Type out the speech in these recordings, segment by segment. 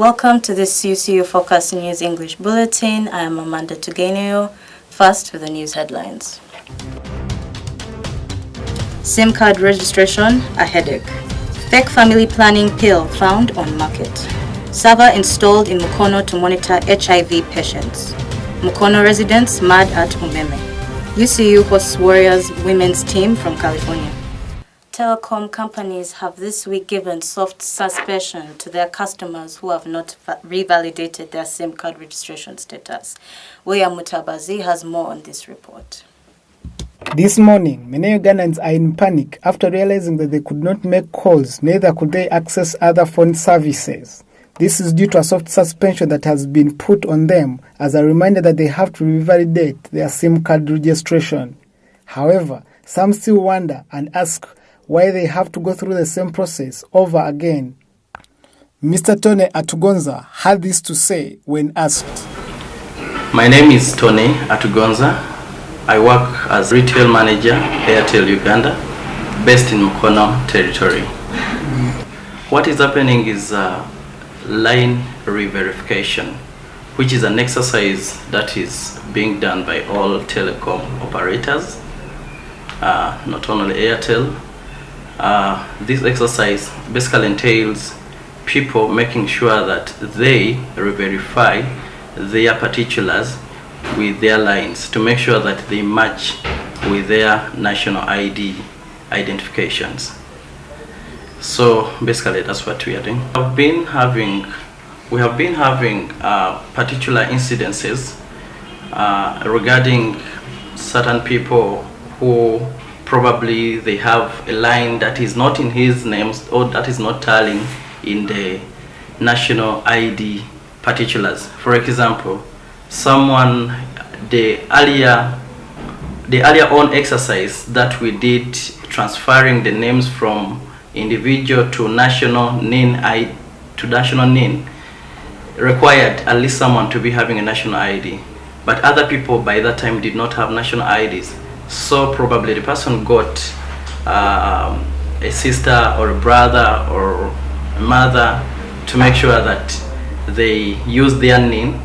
Welcome to this UCU Focus News English Bulletin. I am Amanda Tugenio. First with the news headlines. SIM card registration, a headache. Fake family planning pill found on market. Server installed in Mukono to monitor HIV patients. Mukono residents mad at umeme. UCU hosts Warriors women's team from California. Telecom companies have this week given soft suspension to their customers who have not revalidated their SIM card registration status. William Mutabazi has more on this report. This morning, many Ugandans are in panic after realizing that they could not make calls, neither could they access other phone services. This is due to a soft suspension that has been put on them as a reminder that they have to revalidate their SIM card registration. However, some still wonder and ask why they have to go through the same process over again. Mr. Tony Atugonza had this to say when asked. My name is Tony Atugonza. I work as retail manager, Airtel Uganda, based in Mukono territory. What is happening is line re-verification, which is an exercise that is being done by all telecom operators, not only Airtel. This exercise basically entails people making sure that they re-verify their particulars with their lines to make sure that they match with their national ID identifications. So basically that's what we are doing. We have been having particular incidences regarding certain people who probably they have a line that is not in his name or that is not tallying in the national ID particulars. For example, someone, the earlier on exercise that we did transferring the names from individual to national NIN required at least someone to be having a national ID, but other people by that time did not have national IDs. So probably the person got a sister or a brother or a mother to make sure that they use their NIN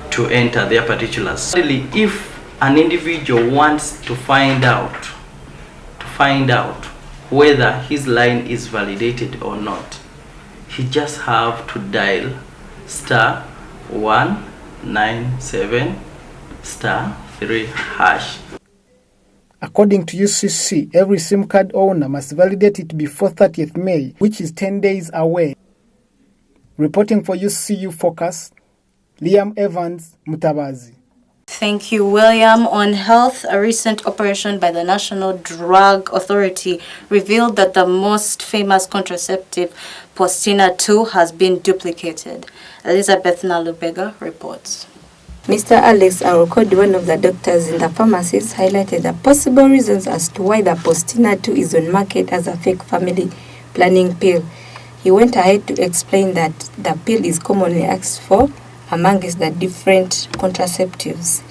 to enter their particulars. If an individual wants to find out whether his line is validated or not, he just have to dial *197*3#. According to UCC, every SIM card owner must validate it before 30th May, which is 10 days away. Reporting for UCU Focus, Liam Evans, Mutabazi. Thank you, William. On health, a recent operation by the National Drug Authority revealed that the most famous contraceptive, Postina 2, has been duplicated. Elizabeth Nalubega reports. Mr. Alex Arokodi, one of the doctors in the pharmacies, highlighted the possible reasons as to why the Postina 2 is on market as a fake family planning pill. He went ahead to explain that the pill is commonly asked for amongst the different contraceptives.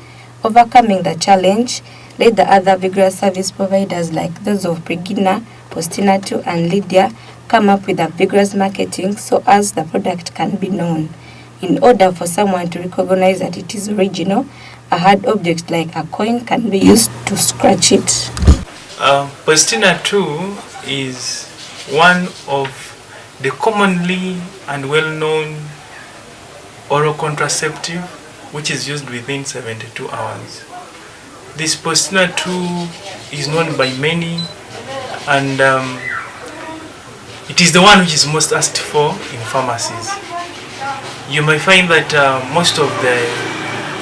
Overcoming the challenge led the other vigorous service providers like those of Brigina, Postina 2 and Lydia come up with a vigorous marketing so as the product can be known. In order for someone to recognize that it is original, a hard object like a coin can be used to scratch it. Postina 2 is one of the commonly and well-known oral contraceptive which is used within 72 hours. This Postina 2 is known by many, and it is the one which is most asked for in pharmacies. You may find that most of the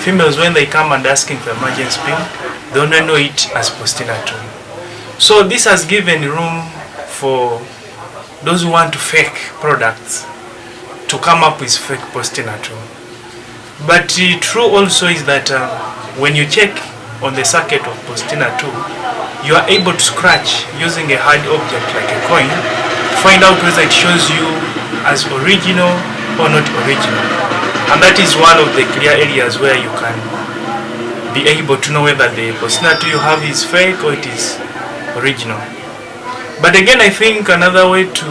females, when they come and asking for emergency pill, they only know it as Postina 2. So this has given room for those who want to fake products to come up with fake Postina 2. But true also is that when you check on the circuit of Postina 2, you are able to scratch using a hard object like a coin to find out whether it shows you as original or not original. And that is one of the clear areas where you can be able to know whether the Postina 2 you have is fake or it is original. But again, I think another way to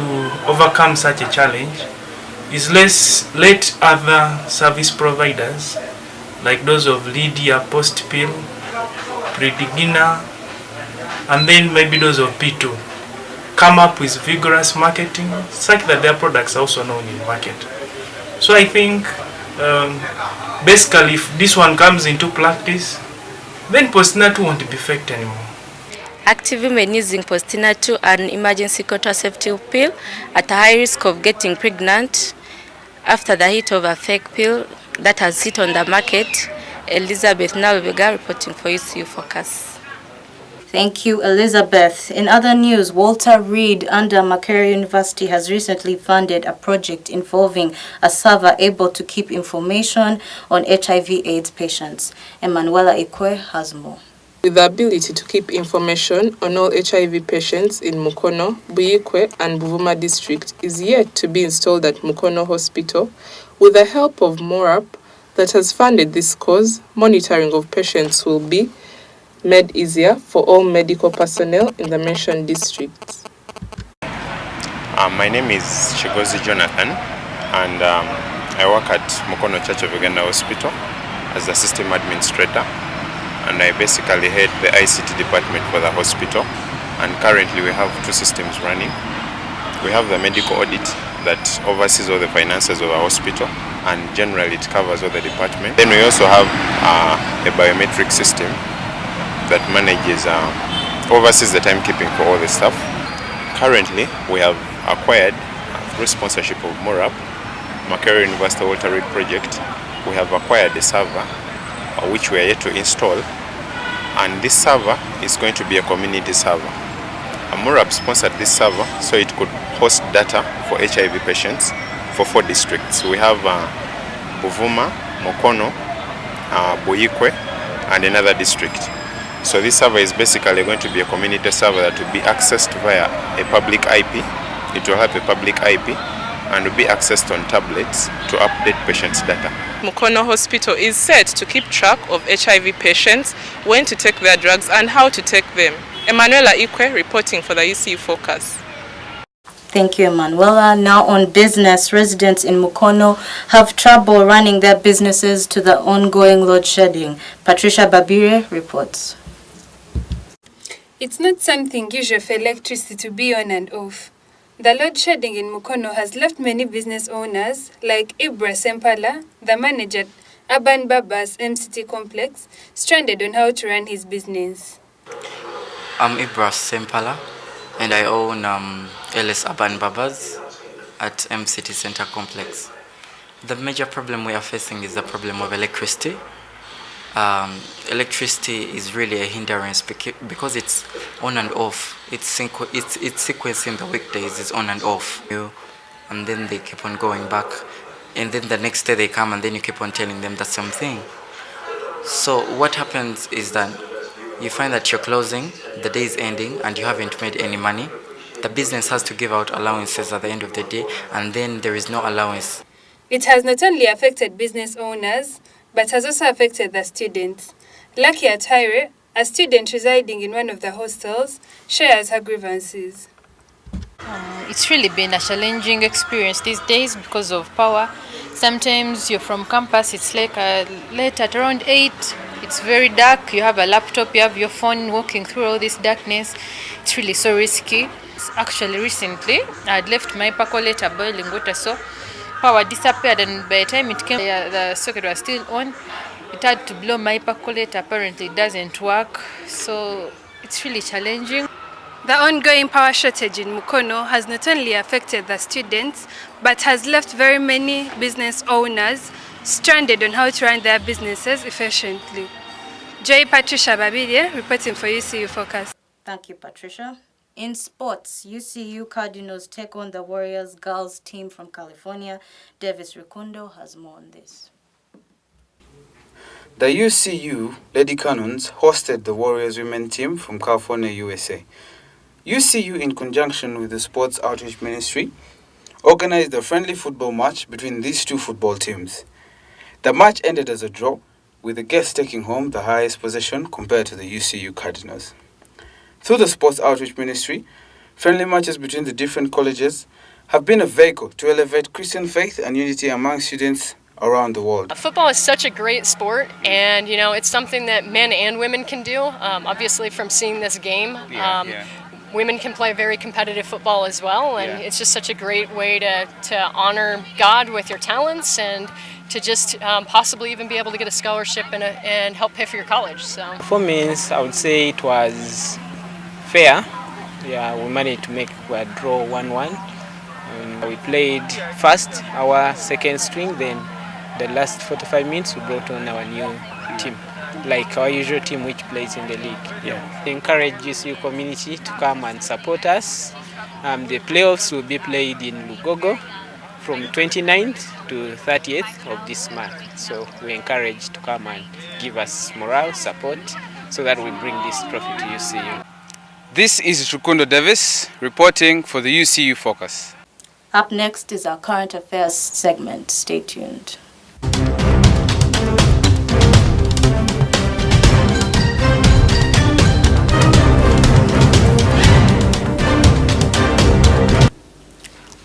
overcome such a challenge is let other service providers like those of Lydia, Postpill, Predigina, and then maybe those of P2 come up with vigorous marketing such that their products are also known in market. So I think basically if this one comes into practice, then Postina 2 won't be fake anymore. Active women using Postina 2, an emergency contraceptive pill, at a high risk of getting pregnant after the hit of a fake pill that has hit on the market. Elizabeth Nalvega reporting for UCU Focus. Thank you, Elizabeth. In other news, Walter Reed under Makerere University has recently funded a project involving a server able to keep information on HIV/AIDS patients. Emanuela Ikwe has more. With the ability to keep information on all HIV patients in Mukono, Buyikwe and Buvuma district is yet to be installed at Mukono Hospital. With the help of MORAP that has funded this cause, monitoring of patients will be made easier for all medical personnel in the mentioned districts. My name is Chigozi Jonathan, and I work at Mukono Church of Uganda Hospital as the system administrator, and I basically head the ICT department for the hospital. And currently we have two systems running. We have the medical audit that oversees all the finances of our hospital, and generally it covers all the department. Then we also have a biometric system that oversees the timekeeping for all the staff. Currently, we have acquired, through sponsorship of MORAP, Makerere University Walter Reed project, we have acquired a server which we are yet to install, and this server is going to be a community server. MORAP sponsored this server so it could host data for HIV patients for 4 districts. We have Buvuma, Mukono, Buyikwe, and another district. So this server is basically going to be a community server that will be accessed via a public IP. It will have a public IP and will be accessed on tablets to update patients' data. Mukono Hospital is set to keep track of HIV patients, when to take their drugs and how to take them. Emanuela Ikwe reporting for the UCU Focus. Thank you, Emanuela. Now on business, residents in Mukono have trouble running their businesses to the ongoing load shedding. Patricia Babire reports. It's not something usual for electricity to be on and off. The load shedding in Mukono has left many business owners, like Ibra Sempala, the manager at Aban Baba's MCT complex, stranded on how to run his business. I'm Ibra Sempala, and I own LS Aban Baba's at MCT Center complex. The major problem we are facing is the problem of electricity. Electricity is really a hindrance because it's on and off. It's sequencing the weekdays, it's on and off. And then they keep on going back. And then the next day they come and then you keep on telling them the same thing. So what happens is that you find that you're closing, the day is ending, and you haven't made any money. The business has to give out allowances at the end of the day, and then there is no allowance. It has not only affected business owners, but has also affected the students. Lucky Atire, a student residing in one of the hostels, shares her grievances. It's really been a challenging experience these days because of power. Sometimes you're from campus, it's like late at around 8, it's very dark, you have a laptop, you have your phone, walking through all this darkness. It's really so risky. Actually recently, I had left my percolator boiling water, so power disappeared, and by the time it came, the socket was still on. It had to blow my percolator. Apparently it doesn't work, so it's really challenging. The ongoing power shortage in Mukono has not only affected the students, but has left very many business owners stranded on how to run their businesses efficiently. Joy Patricia Babide reporting for UCU Focus. Thank you, Patricia. In sports, UCU Cardinals take on the Warriors girls team from California. Davis Rukundo has more on this. The UCU Lady Cannons hosted the Warriors women team from California, USA. UCU, in conjunction with the Sports Outreach Ministry, organized a friendly football match between these two football teams. The match ended as a draw, with the guests taking home the highest position compared to the UCU Cardinals. Through the Sports Outreach Ministry, friendly matches between the different colleges have been a vehicle to elevate Christian faith and unity among students around the world. Football is such a great sport, and it's something that men and women can do. Obviously, from seeing this game, women can play very competitive football as well, and it's just such a great way to honor God with your talents and to just possibly even be able to get a scholarship and help pay for your college. So performance, I would say it was fair. We managed to make a draw 1-1. We played first our second string, then the last 45 minutes we brought on our new team, like our usual team which plays in the league. We encourage UCU community to come and support us. The playoffs will be played in Lugogo from 29th to 30th of this month. So we encourage to come and give us morale, support, so that we bring this trophy to UCU. This is Rukundo Davis reporting for the UCU Focus. Up next is our current affairs segment. Stay tuned.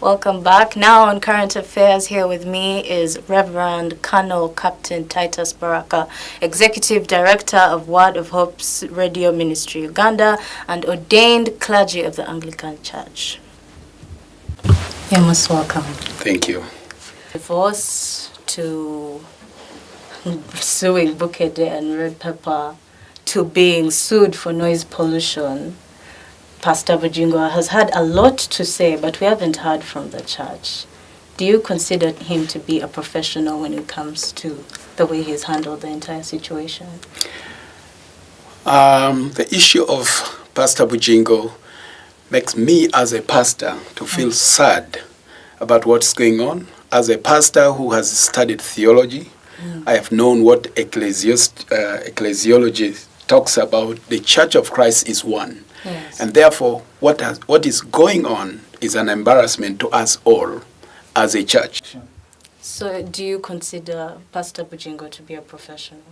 Welcome back. Now on current affairs, here with me is Reverend Colonel Captain Titus Baraka, Executive Director of Word of Hope's Radio Ministry Uganda and ordained clergy of the Anglican Church. You're most welcome. Thank you. Divorce to suing Bukede and Red Pepper to being sued for noise pollution, Pastor Bujingo has had a lot to say, but we haven't heard from the church. Do you consider him to be a professional when it comes to the way he's handled the entire situation? The issue of Pastor Bujingo makes me as a pastor to feel sad about what's going on. As a pastor who has studied theology, I have known what ecclesiology talks about. The Church of Christ is one. Yes. And therefore, what is going on is an embarrassment to us all as a church. So do you consider Pastor Bujingo to be a professional?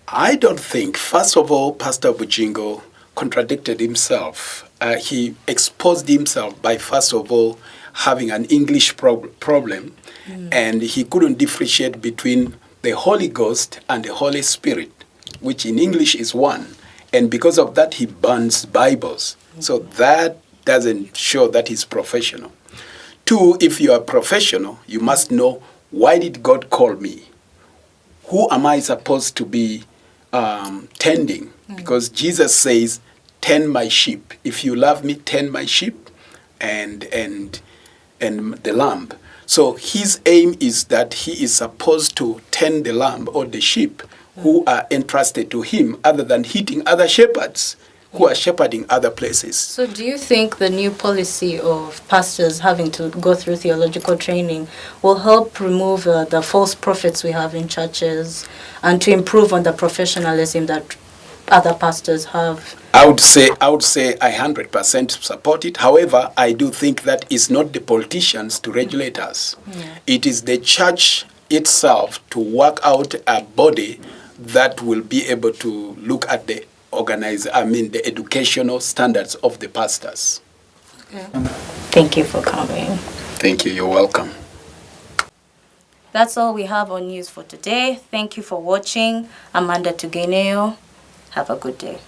I don't think, first of all, Pastor Bujingo contradicted himself. He exposed himself by, first of all, having an English problem, and he couldn't differentiate between the Holy Ghost and the Holy Spirit, which in English is one. And because of that, he burns Bibles. So that doesn't show that he's professional. Two, if you are professional, you must know, why did God call me? Who am I supposed to be tending? Because Jesus says, tend my sheep. If you love me, tend my sheep and the lamb. So his aim is that he is supposed to tend the lamb or the sheep who are entrusted to him, other than hitting other shepherds who are shepherding other places. So do you think the new policy of pastors having to go through theological training will help remove the false prophets we have in churches and to improve on the professionalism that other pastors have? I would say I 100% support it. However, I do think that it's not the politicians to regulate us. It is the church itself to work out a body that will be able to look at the the educational standards of the pastors. Okay. Thank you for coming. Thank you. You're welcome. That's all we have on news for today. Thank you for watching. Amanda Tugeneo. Have a good day.